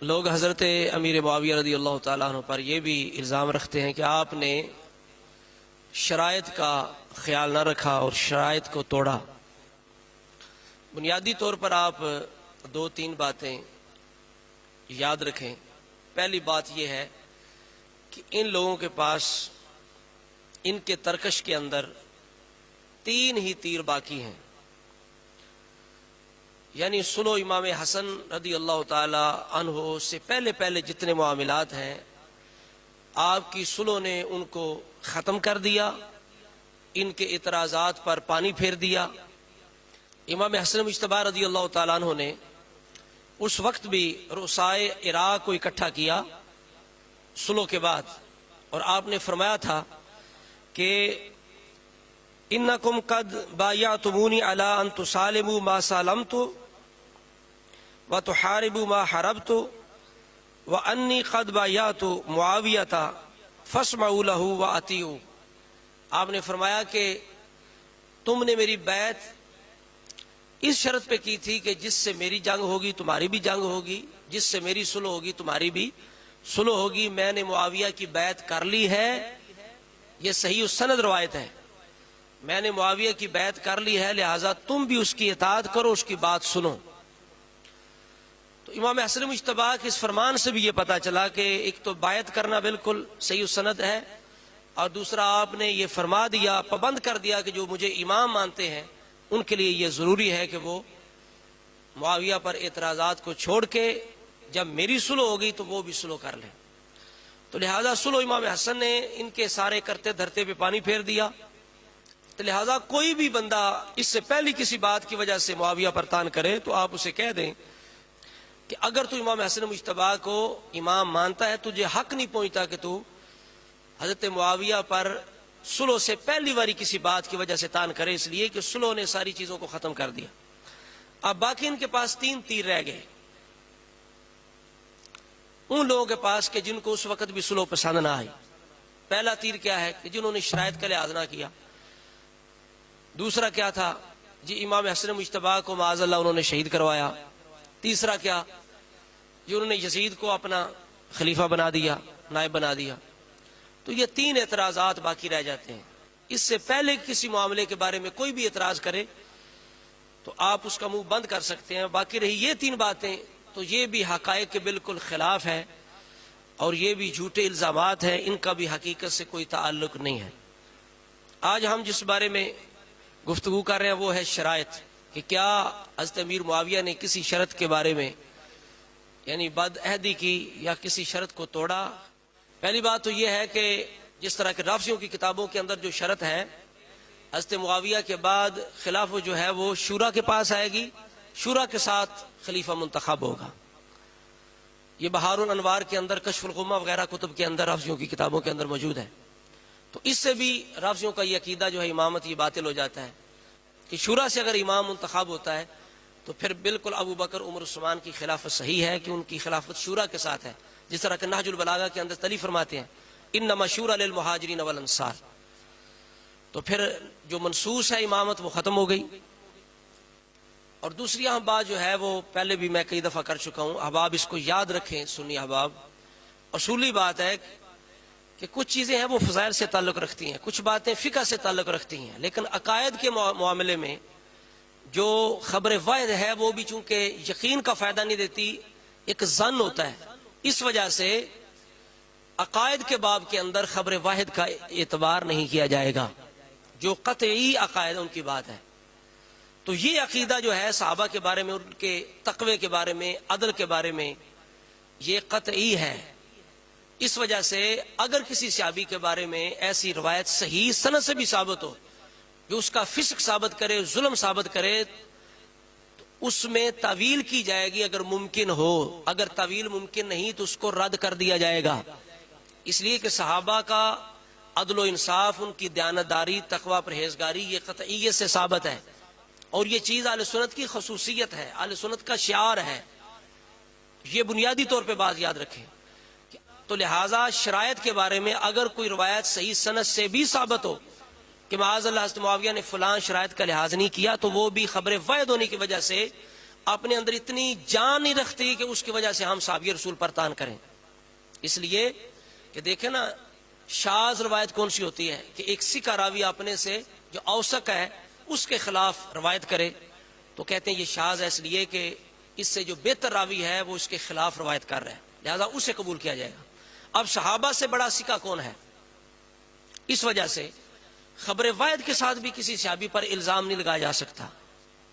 لوگ حضرت امیر معاویہ رضی اللہ تعالیٰ عنہ پر یہ بھی الزام رکھتے ہیں کہ آپ نے شرائط کا خیال نہ رکھا اور شرائط کو توڑا۔ بنیادی طور پر آپ دو تین باتیں یاد رکھیں۔ پہلی بات یہ ہے کہ ان لوگوں کے پاس ان کے ترکش کے اندر تین ہی تیر باقی ہیں، یعنی صلح امام حسن رضی اللہ تعالی عنہ سے پہلے جتنے معاملات ہیں آپ کی صلح نے ان کو ختم کر دیا، ان کے اعتراضات پر پانی پھیر دیا۔ امام حسن مجتبی رضی اللہ تعالیٰ عنہ نے اس وقت بھی رؤسائے عراق کو اکٹھا کیا صلح کے بعد، اور آپ نے فرمایا تھا کہ انکم قد بایعتمونی علی ان تسالموا ما سالمت وتحاربوا ما حاربت وانی قد بایعت معاویہ فاسمعوا له واطیعوا۔ آپ نے فرمایا کہ تم نے میری بیعت اس شرط پہ کی تھی کہ جس سے میری جنگ ہوگی تمہاری بھی جنگ ہوگی، جس سے میری صلح ہوگی تمہاری بھی صلح ہوگی۔ میں نے معاویہ کی بیعت کر لی ہے، یہ صحیح السند روایت ہے، میں نے معاویہ کی بیعت کر لی ہے، لہٰذا تم بھی اس کی اطاعت کرو، اس کی بات سنو۔ تو امام حسن مجتبی کے اس فرمان سے بھی یہ پتہ چلا کہ ایک تو بیعت کرنا بالکل صحیح السند ہے، اور دوسرا آپ نے یہ فرما دیا، پابند کر دیا کہ جو مجھے امام مانتے ہیں ان کے لیے یہ ضروری ہے کہ وہ معاویہ پر اعتراضات کو چھوڑ کے جب میری صلح ہوگی تو وہ بھی صلح کر لیں۔ تو لہٰذا صلح امام حسن نے ان کے سارے کرتے دھرتے پہ پانی پھیر دیا۔ تو لہٰذا کوئی بھی بندہ اس سے پہلی کسی بات کی وجہ سے معاویہ پر تان کرے تو آپ اسے کہہ دیں کہ اگر تو امام حسن مجتبی کو امام مانتا ہے، تجھے حق نہیں پہنچتا کہ تو حضرت معاویہ پر صلح سے پہلی باری کسی بات کی وجہ سے تان کرے، اس لیے کہ صلح نے ساری چیزوں کو ختم کر دیا۔ اب باقی ان کے پاس تین تیر رہ گئے، ان لوگوں کے پاس کہ جن کو اس وقت بھی صلح پسند نہ آئی۔ پہلا تیر کیا ہے کہ جنہوں نے شرائط کا لحاظ نہ کیا۔ دوسرا کیا تھا جی امام حسن مجتبی کو معاذ اللہ انہوں نے شہید کروایا۔ تیسرا کیا جو انہوں نے یزید کو اپنا خلیفہ بنا دیا، نائب بنا دیا۔ تو یہ تین اعتراضات باقی رہ جاتے ہیں۔ اس سے پہلے کسی معاملے کے بارے میں کوئی بھی اعتراض کرے تو آپ اس کا منہ بند کر سکتے ہیں۔ باقی رہی یہ تین باتیں تو یہ بھی حقائق کے بالکل خلاف ہے، اور یہ بھی جھوٹے الزامات ہیں، ان کا بھی حقیقت سے کوئی تعلق نہیں ہے۔ آج ہم جس بارے میں گفتگو کر رہے ہیں وہ ہے شرائط، کہ کیا حضرت امیر معاویہ نے کسی شرط کے بارے میں یعنی بد عہدی کی یا کسی شرط کو توڑا۔ پہلی بات تو یہ ہے کہ جس طرح کے رافضیوں کی کتابوں کے اندر جو شرط ہے، حضرت معاویہ کے بعد خلافت جو ہے وہ شورا کے پاس آئے گی، شورا کے ساتھ خلیفہ منتخب ہوگا۔ یہ بہار الانوار کے اندر، کشف الغمہ وغیرہ کتب کے اندر رافضیوں کی کتابوں کے اندر موجود ہے۔ تو اس سے بھی رافضیوں کا یہ عقیدہ جو ہے امامت یہ باطل ہو جاتا ہے کہ شورا سے اگر امام منتخب ہوتا ہے تو پھر بالکل ابو بکر عمر عثمان کی خلافت صحیح ہے کہ ان کی خلافت شورا کے ساتھ ہے، جس طرح کہ نہج البلاغہ کے اندر تلی فرماتے ہیں انما شورا للمہاجرین والانصار۔ تو پھر جو منصوص ہے امامت وہ ختم ہو گئی۔ اور دوسری اہم بات جو ہے وہ پہلے بھی میں کئی دفعہ کر چکا ہوں، احباب اس کو یاد رکھیں، سنی احباب، اصولی بات ہے کہ کچھ چیزیں ہیں وہ فضائل سے تعلق رکھتی ہیں، کچھ باتیں فقہ سے تعلق رکھتی ہیں، لیکن عقائد کے معاملے میں جو خبر واحد ہے وہ بھی چونکہ یقین کا فائدہ نہیں دیتی، ایک ظن ہوتا ہے، اس وجہ سے عقائد کے باب کے اندر خبر واحد کا اعتبار نہیں کیا جائے گا، جو قطعی عقائد ان کی بات ہے۔ تو یہ عقیدہ جو ہے صحابہ کے بارے میں، ان کے تقوی کے بارے میں، عدل کے بارے میں، یہ قطعی ہے۔ اس وجہ سے اگر کسی صحابی کے بارے میں ایسی روایت صحیح سند سے بھی ثابت ہو جو اس کا فسق ثابت کرے، ظلم ثابت کرے، تو اس میں تعویل کی جائے گی اگر ممکن ہو، اگر تعویل ممکن نہیں تو اس کو رد کر دیا جائے گا، اس لیے کہ صحابہ کا عدل و انصاف، ان کی دیانتداری، تقوی، پرہیزگاری یہ قطعیت سے ثابت ہے، اور یہ چیز اہل سنت کی خصوصیت ہے، اہل سنت کا شعار ہے۔ یہ بنیادی طور پہ بات یاد رکھیں۔ تو لہٰذا شرائط کے بارے میں اگر کوئی روایت صحیح سند سے بھی ثابت ہو کہ معاذ اللہ حضرت معاویہ نے فلاں شرائط کا لحاظ نہیں کیا، تو وہ بھی خبر واحد ہونے کی وجہ سے اپنے اندر اتنی جان نہیں رکھتی کہ اس کی وجہ سے ہم صحابی رسول پر تان کریں. اس لیے کہ دیکھیں نا شاذ روایت کون سی ہوتی ہے کہ ایک سکہ راوی اپنے سے جو اوثق ہے اس کے خلاف روایت کرے تو کہتے ہیں یہ شاذ ہے، اس لیے کہ اس سے جو بہتر راوی ہے وہ اس کے خلاف روایت کر رہا ہے، لہذا اسے قبول کیا جائے گا. اب صحابہ سے بڑا سکہ کون ہے؟ اس وجہ سے خبر واحد کے ساتھ بھی کسی صحابی پر الزام نہیں لگایا جا سکتا.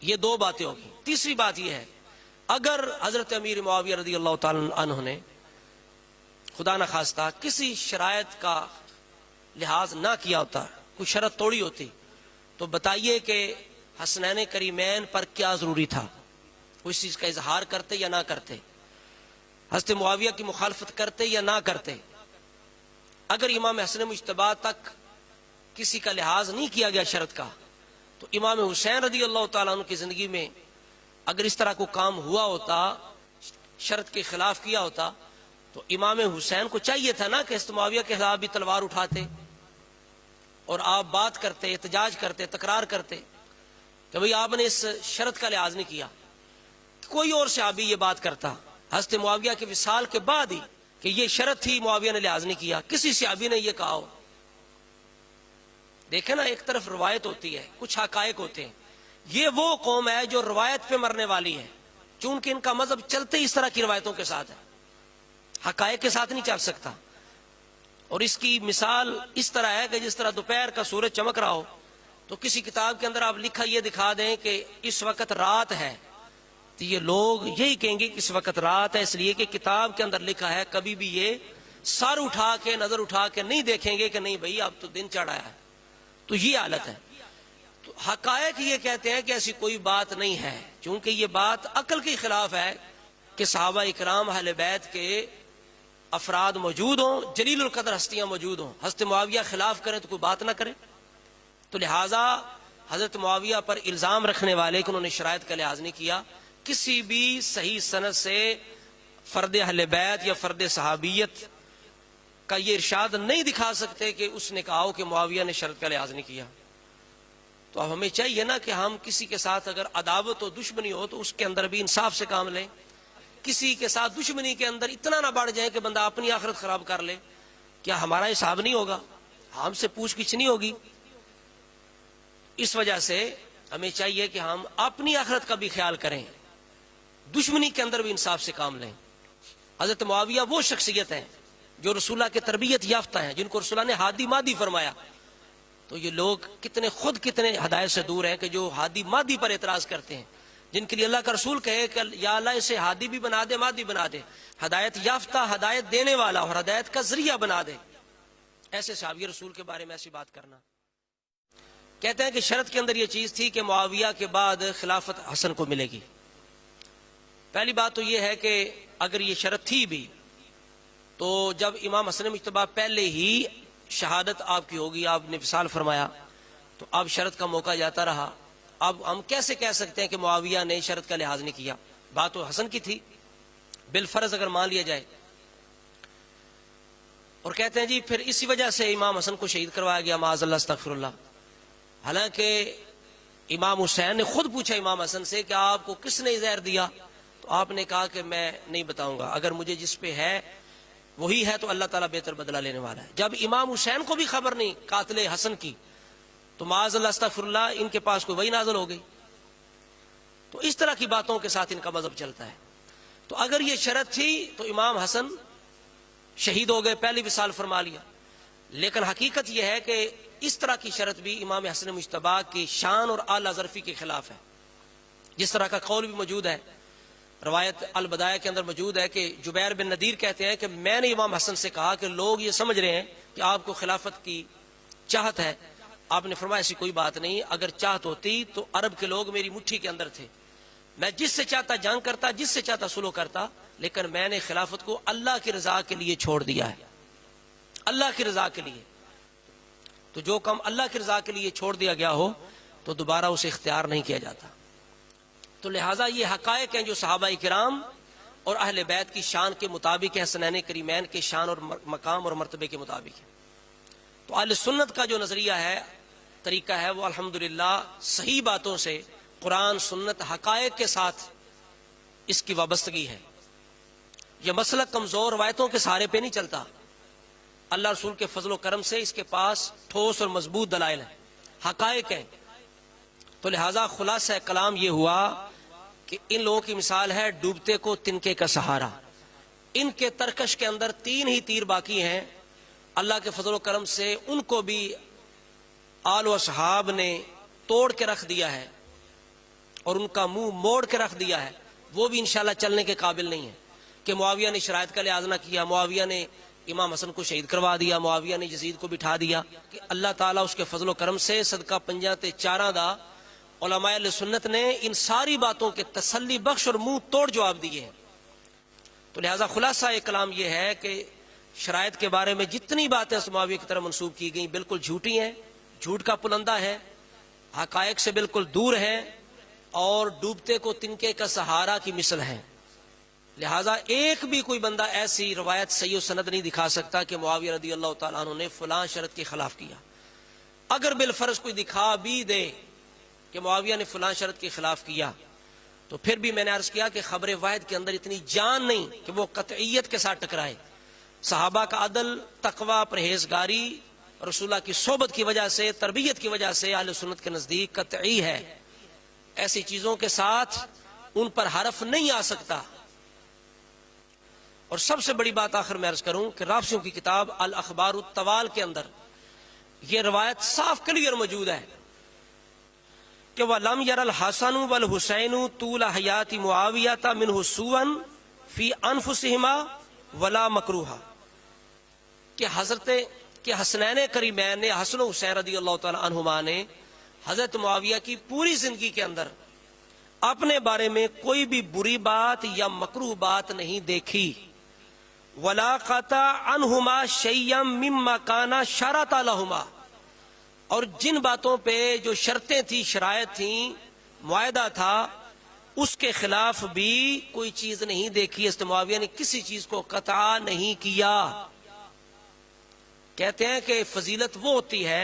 یہ دو باتیں ہوگی. تیسری بات یہ ہے اگر حضرت امیر معاویہ رضی اللہ تعالی عنہ نے خدا نخواستہ کسی شرائط کا لحاظ نہ کیا ہوتا، کوئی شرط توڑی ہوتی، تو بتائیے کہ حسنین کریمین پر کیا ضروری تھا؟ وہ اس چیز کا اظہار کرتے یا نہ کرتے؟ حضرت معاویہ کی مخالفت کرتے یا نہ کرتے؟ اگر امام حسن مجتبی تک کسی کا لحاظ نہیں کیا گیا شرط کا، تو امام حسین رضی اللہ تعالیٰ عنہ کی زندگی میں اگر اس طرح کو کام ہوا ہوتا، شرط کے خلاف کیا ہوتا، تو امام حسین کو چاہیے تھا نا کہ حضرت معاویہ کے خلاف بھی تلوار اٹھاتے اور آپ بات کرتے، احتجاج کرتے، تکرار کرتے کہ بھئی آپ نے اس شرط کا لحاظ نہیں کیا. کوئی اور صحابی یہ بات کرتا حضرت معاویہ کے وصال کے بعد ہی کہ یہ شرط تھی، معاویہ نے لحاظ نہیں کیا، کسی صحابی نے یہ کہا ہو. دیکھیں نا ایک طرف روایت ہوتی ہے، کچھ حقائق ہوتے ہیں. یہ وہ قوم ہے جو روایت پہ مرنے والی ہے، چونکہ ان کا مذہب چلتے اس طرح کی روایتوں کے ساتھ ہے، حقائق کے ساتھ نہیں چل سکتا. اور اس کی مثال اس طرح ہے کہ جس طرح دوپہر کا سورج چمک رہا ہو تو کسی کتاب کے اندر آپ لکھا یہ دکھا دیں کہ اس وقت رات ہے، تو یہ لوگ یہی کہیں گے کہ اس وقت رات ہے، اس لیے کہ کتاب کے اندر لکھا ہے. کبھی بھی یہ سر اٹھا کے نظر اٹھا کے نہیں دیکھیں گے کہ نہیں بھئی اب تو دن چڑھ آیا ہے. تو یہ حالت ہے. تو حقائق یہ کہتے ہیں کہ ایسی کوئی بات نہیں ہے، چونکہ یہ بات عقل کے خلاف ہے کہ صحابہ اکرام اہل بیت کے افراد موجود ہوں، جلیل القدر ہستیاں موجود ہوں، حضرت معاویہ خلاف کریں تو کوئی بات نہ کریں. تو لہٰذا حضرت معاویہ پر الزام رکھنے والے کہ انہوں نے شرائط کا لحاظ نہیں کیا، کسی بھی صحیح سند سے فرد اہل بیت یا فرد صحابیت کا یہ ارشاد نہیں دکھا سکتے کہ اس نے کہا ہو کہ معاویہ نے شرط کا لحاظ نہیں کیا. تو اب ہمیں چاہیے نا کہ ہم کسی کے ساتھ اگر عداوت و دشمنی ہو تو اس کے اندر بھی انصاف سے کام لیں. کسی کے ساتھ دشمنی کے اندر اتنا نہ بڑھ جائے کہ بندہ اپنی آخرت خراب کر لے. کیا ہمارا حساب نہیں ہوگا؟ ہم سے پوچھ گچھ نہیں ہوگی؟ اس وجہ سے ہمیں چاہیے کہ ہم اپنی آخرت کا بھی خیال کریں، دشمنی کے اندر بھی انصاف سے کام لیں. حضرت معاویہ وہ شخصیت ہیں جو رسول اللہ کے تربیت یافتہ ہیں، جن کو رسول اللہ نے ہادی مادی فرمایا. تو یہ لوگ کتنے ہدایت سے دور ہیں کہ جو ہادی مادی پر اعتراض کرتے ہیں، جن کے لیے اللہ کا رسول کہے کہ یا اللہ اسے ہادی بھی بنا دے، مادی بنا دے، ہدایت یافتہ، ہدایت دینے والا اور ہدایت کا ذریعہ بنا دے. ایسے صحابی رسول کے بارے میں ایسی بات کرنا. کہتے ہیں کہ شرط کے اندر یہ چیز تھی کہ معاویہ کے بعد خلافت حسن کو ملے گی. پہلی بات تو یہ ہے کہ اگر یہ شرط تھی بھی تو جب امام حسن مجتبی پہلے ہی شہادت آپ کی ہوگی، آپ نے وصال فرمایا، تو اب شرط کا موقع جاتا رہا. اب ہم کیسے کہہ سکتے ہیں کہ معاویہ نے شرط کا لحاظ نہیں کیا؟ بات تو حسن کی تھی بالفرض اگر مان لیا جائے. اور کہتے ہیں جی پھر اسی وجہ سے امام حسن کو شہید کروایا گیا، معاذ اللہ استغفر اللہ. حالانکہ امام حسین نے خود پوچھا امام حسن سے کہ آپ کو کس نے زہر دیا؟ تو آپ نے کہا کہ میں نہیں بتاؤں گا، اگر مجھے جس پہ ہے وہی ہے تو اللہ تعالیٰ بہتر بدلہ لینے والا ہے. جب امام حسین کو بھی خبر نہیں قاتل حسن کی تو معاذ اللہ استغفر اللہ ان کے پاس کوئی وحی نازل ہو گئی. تو اس طرح کی باتوں کے ساتھ ان کا مذہب چلتا ہے. تو اگر یہ شرط تھی تو امام حسن شہید ہو گئے، پہلی وصال فرما لیا. لیکن حقیقت یہ ہے کہ اس طرح کی شرط بھی امام حسن مجتبی کی شان اور اعلیٰ ظرفی کے خلاف ہے. جس طرح کا قول بھی موجود ہے، روایت البدایہ کے اندر موجود ہے کہ جبیر بن نذیر کہتے ہیں کہ میں نے امام حسن سے کہا کہ لوگ یہ سمجھ رہے ہیں کہ آپ کو خلافت کی چاہت ہے. آپ نے فرمایا ایسی کوئی بات نہیں، اگر چاہت ہوتی تو عرب کے لوگ میری مٹھی کے اندر تھے، میں جس سے چاہتا جنگ کرتا، جس سے چاہتا سلو کرتا، لیکن میں نے خلافت کو اللہ کی رضا کے لیے چھوڑ دیا ہے، اللہ کی رضا کے لیے. تو جو کم اللہ کی رضا کے لیے چھوڑ دیا گیا ہو تو دوبارہ اسے اختیار نہیں کیا جاتا. تو لہٰذا یہ حقائق ہیں جو صحابہ کرام اور اہل بیت کی شان کے مطابق ہیں، حسنین کریمین کے شان اور مقام اور مرتبے کے مطابق ہیں. تو اہل سنت کا جو نظریہ ہے، طریقہ ہے، وہ الحمدللہ صحیح باتوں سے، قرآن سنت حقائق کے ساتھ اس کی وابستگی ہے. یہ مسلک کمزور روایتوں کے سہارے پہ نہیں چلتا. اللہ رسول کے فضل و کرم سے اس کے پاس ٹھوس اور مضبوط دلائل ہیں، حقائق ہیں. تو لہذا خلاصہ کلام یہ ہوا کہ ان لوگوں کی مثال ہے ڈوبتے کو تنکے کا سہارا. ان کے ترکش کے اندر 3 ہی تیر باقی ہیں. اللہ کے فضل و کرم سے ان کو بھی آل و اصحاب نے توڑ کے رکھ دیا ہے اور ان کا منہ موڑ کے رکھ دیا ہے. وہ بھی انشاءاللہ چلنے کے قابل نہیں ہے کہ معاویہ نے شرائط کا لحاظ نہ کیا، معاویہ نے امام حسن کو شہید کروا دیا، معاویہ نے یزید کو بٹھا دیا. کہ اللہ تعالیٰ اس کے فضل و کرم سے صدقہ پنجہ تے چاراں دا علماء اہل سنت نے ان ساری باتوں کے تسلی بخش اور منہ توڑ جواب دیے ہیں. تو لہذا خلاصہ ایک کلام یہ ہے کہ شرائط کے بارے میں جتنی باتیں معاویہ کی طرف منسوب کی گئیں بالکل جھوٹی ہیں، جھوٹ کا پلندہ ہے، حقائق سے بالکل دور ہیں اور ڈوبتے کو تنکے کا سہارا کی مثل ہیں. لہذا ایک بھی کوئی بندہ ایسی روایت صحیح و سند نہیں دکھا سکتا کہ معاویہ رضی اللہ تعالیٰ عنہ نے فلاں شرط کے خلاف کیا. اگر بالفرض کوئی دکھا بھی دے کہ معاویہ نے فلاں شرط کے خلاف کیا تو پھر بھی میں نے عرض کیا کہ خبر واحد کے اندر اتنی جان نہیں کہ وہ قطعیت کے ساتھ ٹکرائے. صحابہ کا عدل، تقوی، پرہیزگاری، رسول اللہ کی صحبت کی وجہ سے، تربیت کی وجہ سے اہل سنت کے نزدیک قطعی ہے. ایسی چیزوں کے ساتھ ان پر حرف نہیں آ سکتا. اور سب سے بڑی بات آخر میں عرض کروں کہ رافضیوں کی کتاب الاخبار الطوال کے اندر یہ روایت صاف کلیئر موجود ہے کہ وَلَمْ يَرَ الْحَسَنُ وَالْحُسَيْنُ طُولَ حَيَاتِ مُعَاوِيَةَ مِنْهُ سُوًا فِي أَنفُسِهِمَا وَلَا مَكْرُوهًا کہ حسنین کریمین نے، حسن و حسین رضی اللہ تعالی عنہما نے حضرت معاویہ کی پوری زندگی کے اندر اپنے بارے میں کوئی بھی بری بات یا مکروہ بات نہیں دیکھی. وَلَا قَطَعَ عَنْهُمَا شَيْئًا مِمَّا كَانَ شَرَطًا لَهُمَا اور جن باتوں پہ جو شرطیں تھیں، شرائط تھیں، معاہدہ تھا، اس کے خلاف بھی کوئی چیز نہیں دیکھی. حضرت معاویہ نے کسی چیز کو قطع نہیں کیا. کہتے ہیں کہ فضیلت وہ ہوتی ہے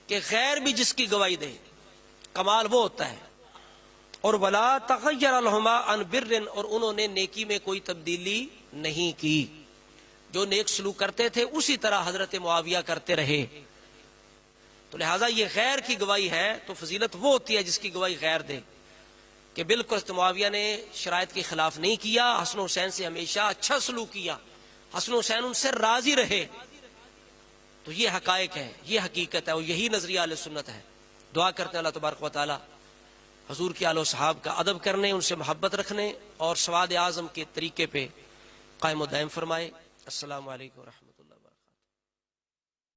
کہ غیر بھی جس کی گواہی دے، کمال وہ ہوتا ہے. اور ولا تغیر لهما عن بر اور انہوں نے نیکی میں کوئی تبدیلی نہیں کی. جو نیک سلوک کرتے تھے اسی طرح حضرت معاویہ کرتے رہے. تو لہٰذا یہ غیر کی گواہی ہے تو فضیلت وہ ہوتی ہے جس کی گواہی غیر دے کہ بالکل حضرت معاویہ نے شرائط کے خلاف نہیں کیا، حسن حسین سے ہمیشہ اچھا سلوک کیا، حسن حسین ان سے راضی رہے. تو یہ حقائق ہے، یہ حقیقت ہے اور یہی نظریہ اہل سنت ہے. دعا کرتے ہیں اللہ تبارک و تعالی حضور کے آل و صحاب کا ادب کرنے، ان سے محبت رکھنے اور سواد اعظم کے طریقے پہ قائم و دائم فرمائے. السلام علیکم ورحمۃ اللہ.